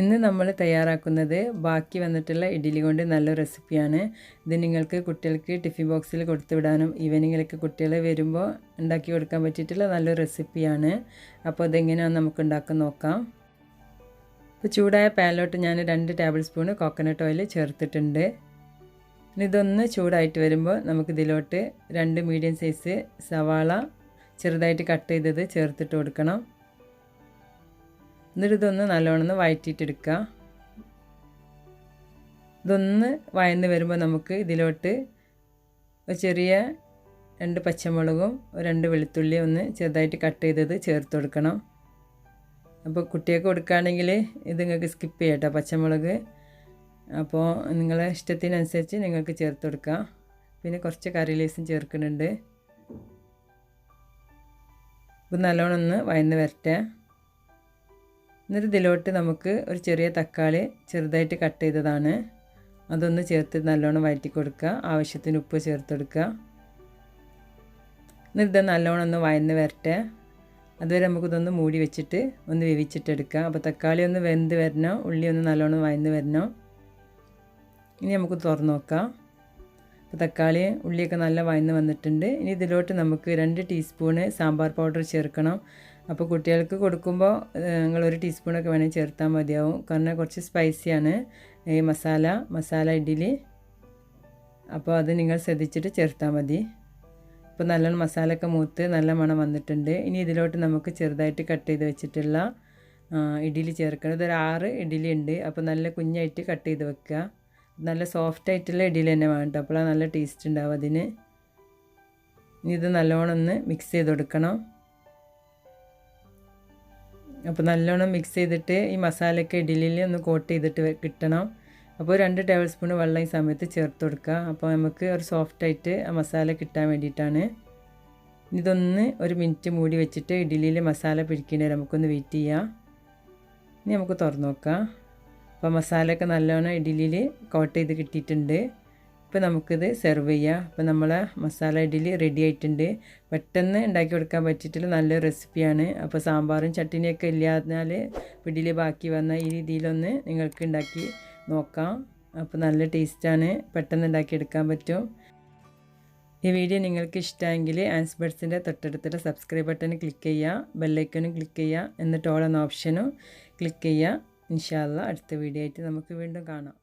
ഇന്ന് നമ്മൾ തയ്യാറാക്കുന്നത് ബാക്കി വന്നിട്ടുള്ള ഇഡ്ഡലി കൊണ്ട് നല്ല റെസിപ്പിയാണ്. ഇത് നിങ്ങൾക്ക് കുട്ടികൾക്ക് ടിഫിൻ ബോക്സിൽ കൊടുത്തു വിടാനും ഈവനിങ്ങിലൊക്കെ കുട്ടികൾ വരുമ്പോൾ ഉണ്ടാക്കി കൊടുക്കാൻ പറ്റിയിട്ടുള്ള നല്ലൊരു റെസിപ്പിയാണ്. അപ്പോൾ അതെങ്ങനെയാണെന്ന് നമുക്ക് ഉണ്ടാക്കാൻ നോക്കാം. ഇപ്പോൾ ചൂടായ പാനിലോട്ട് ഞാൻ 2 ടേബിൾ സ്പൂൺ കോക്കനട്ട് ഓയിൽ ചേർത്തിട്ടുണ്ട്. ഇതൊന്ന് ചൂടായിട്ട് വരുമ്പോൾ നമുക്കിതിലോട്ട് 2 മീഡിയം സൈസ് സവാള ചെറുതായിട്ട് കട്ട് ചെയ്തത് ചേർത്തിട്ട് കൊടുക്കണം. എന്നിട്ട് ഇതൊന്ന് നല്ലോണം വഴറ്റിയിട്ടെടുക്കുക. ഇതൊന്ന് വഴന്ന് വരുമ്പോൾ നമുക്ക് ഇതിലോട്ട് ഒരു ചെറിയ 2 പച്ചമുളകും 2 വെളുത്തുള്ളി ഒന്ന് ചെറുതായിട്ട് കട്ട് ചെയ്തത് ചേർത്ത് കൊടുക്കണം. അപ്പോൾ കുട്ടികൾക്ക് കൊടുക്കുകയാണെങ്കിൽ ഇത് നിങ്ങൾക്ക് സ്കിപ്പ് ചെയ്യാം കേട്ടോ, പച്ചമുളക്. അപ്പോൾ നിങ്ങളെ ഇഷ്ടത്തിനനുസരിച്ച് നിങ്ങൾക്ക് ചേർത്ത് കൊടുക്കുക. പിന്നെ കുറച്ച് കറി ലീവ്സും ചേർക്കുന്നുണ്ട്. ഇത് നല്ലോണം ഒന്ന് വഴന്ന് വരട്ടെ. എന്നിട്ട് ഇതിലോട്ട് നമുക്ക് ഒരു ചെറിയ തക്കാളി ചെറുതായിട്ട് കട്ട് ചെയ്തതാണ്, അതൊന്ന് ചേർത്ത് നല്ലോണം വഴറ്റി കൊടുക്കുക. ആവശ്യത്തിന് ഉപ്പ് ചേർത്ത് കൊടുക്കുക. എന്നിട്ട് ഇത് നല്ലോണം ഒന്ന് വഴന്ന് വരട്ടെ. അതുവരെ നമുക്കിതൊന്ന് മൂടി വെച്ചിട്ട് ഒന്ന് വേവിച്ചിട്ടെടുക്കാം. അപ്പോൾ തക്കാളി ഒന്ന് വെന്ത് വരണം, ഉള്ളി ഒന്ന് നല്ലോണം വഴന്ന് വരണം. ഇനി നമുക്ക് തുറന്ന് നോക്കാം. അപ്പോൾ തക്കാളി ഉള്ളിയൊക്കെ നല്ല വഴന്ന് വന്നിട്ടുണ്ട്. ഇനി ഇതിലോട്ട് നമുക്ക് 2 ടീസ്പൂണ് സാമ്പാർ പൗഡർ ചേർക്കണം. അപ്പോൾ കുട്ടികൾക്ക് കൊടുക്കുമ്പോൾ നിങ്ങൾ 1 ടീസ്പൂണൊക്കെ വേണമെങ്കിൽ ചേർത്താൽ മതിയാവും, കാരണം കുറച്ച് സ്പൈസിയാണ് ഈ മസാല ഇഡ്ഡലി. അപ്പോൾ അത് നിങ്ങൾ ശ്രദ്ധിച്ചിട്ട് ചേർത്താൽ മതി. അപ്പോൾ നല്ലോണം മസാലയൊക്കെ മൂത്ത് നല്ല മണം വന്നിട്ടുണ്ട്. ഇനി ഇതിലോട്ട് നമുക്ക് ചെറുതായിട്ട് കട്ട് ചെയ്ത് വെച്ചിട്ടുള്ള ഇഡ്ഡലി ചേർക്കണം. ഇതൊരു 6 ഇഡ്ഡലി ഉണ്ട്. അപ്പോൾ നല്ല കുഞ്ഞായിട്ട് കട്ട് ചെയ്ത് വെക്കുക. നല്ല സോഫ്റ്റ് ആയിട്ടുള്ള ഇഡ്ഡലി തന്നെ വേണ്ട, അപ്പോഴാണ് നല്ല ടേസ്റ്റ് ഉണ്ടാവും അതിന്. ഇനി ഇത് നല്ലോണം ഒന്ന് മിക്സ് ചെയ്ത് കൊടുക്കണം. അപ്പോൾ നല്ലോണം മിക്സ് ചെയ്തിട്ട് ഈ മസാലയൊക്കെ ഇഡ്ഡലിയിൽ ഒന്ന് കോട്ട് ചെയ്തിട്ട് കിട്ടണം. അപ്പോൾ 2 ടേബിൾ സ്പൂൺ വെള്ളം ഈ സമയത്ത് ചേർത്ത് കൊടുക്കുക. അപ്പോൾ നമുക്ക് ഒരു സോഫ്റ്റായിട്ട് ആ മസാല കിട്ടാൻ വേണ്ടിയിട്ടാണ്. ഇതൊന്ന് 1 മിനിറ്റ് മൂടി വെച്ചിട്ട് ഇഡ്ഡലിയിൽ മസാല പിടിക്കേണ്ടി വരെ നമുക്കൊന്ന് വെയിറ്റ് ചെയ്യാം. ഇനി നമുക്ക് തുറന്ന് നോക്കാം. അപ്പോൾ മസാലയൊക്കെ നല്ലോണം ഇഡ്ഡലിയിൽ കോട്ട് ചെയ്ത് കിട്ടിയിട്ടുണ്ട്. ഇപ്പോൾ നമുക്കിത് സെർവ് ചെയ്യാം. അപ്പോൾ നമ്മളെ മസാല ഇഡ്ഡലി റെഡി ആയിട്ടുണ്ട്. പെട്ടെന്ന് ഉണ്ടാക്കി കൊടുക്കാൻ പറ്റിയിട്ടുള്ള നല്ലൊരു റെസിപ്പിയാണ്. അപ്പോൾ സാമ്പാറും ചട്ടിനിയൊക്കെ ഇല്ലാതിരുന്നാൽ ഇഡ്ഡലി ബാക്കി വന്ന ഈ രീതിയിലൊന്ന് നിങ്ങൾക്ക് ഉണ്ടാക്കി നോക്കാം. അപ്പോൾ നല്ല ടേസ്റ്റാണ്, പെട്ടെന്ന് ഉണ്ടാക്കിയെടുക്കാൻ പറ്റും. ഈ വീഡിയോ നിങ്ങൾക്ക് ഇഷ്ടമെങ്കിൽ ആൻസ്ബഡ്സിൻ്റെ തൊട്ടടുത്തുള്ള സബ്സ്ക്രൈബ് ബട്ടൺ ക്ലിക്ക് ചെയ്യുക, ബെല്ലൈക്കനും ക്ലിക്ക് ചെയ്യുക, എന്നിട്ട് ഓൾ എന്ന ഓപ്ഷനും ക്ലിക്ക് ചെയ്യുക. ഇൻഷാ അല്ലാഹ് അടുത്ത വീഡിയോ ആയിട്ട് നമുക്ക് വീണ്ടും കാണാം.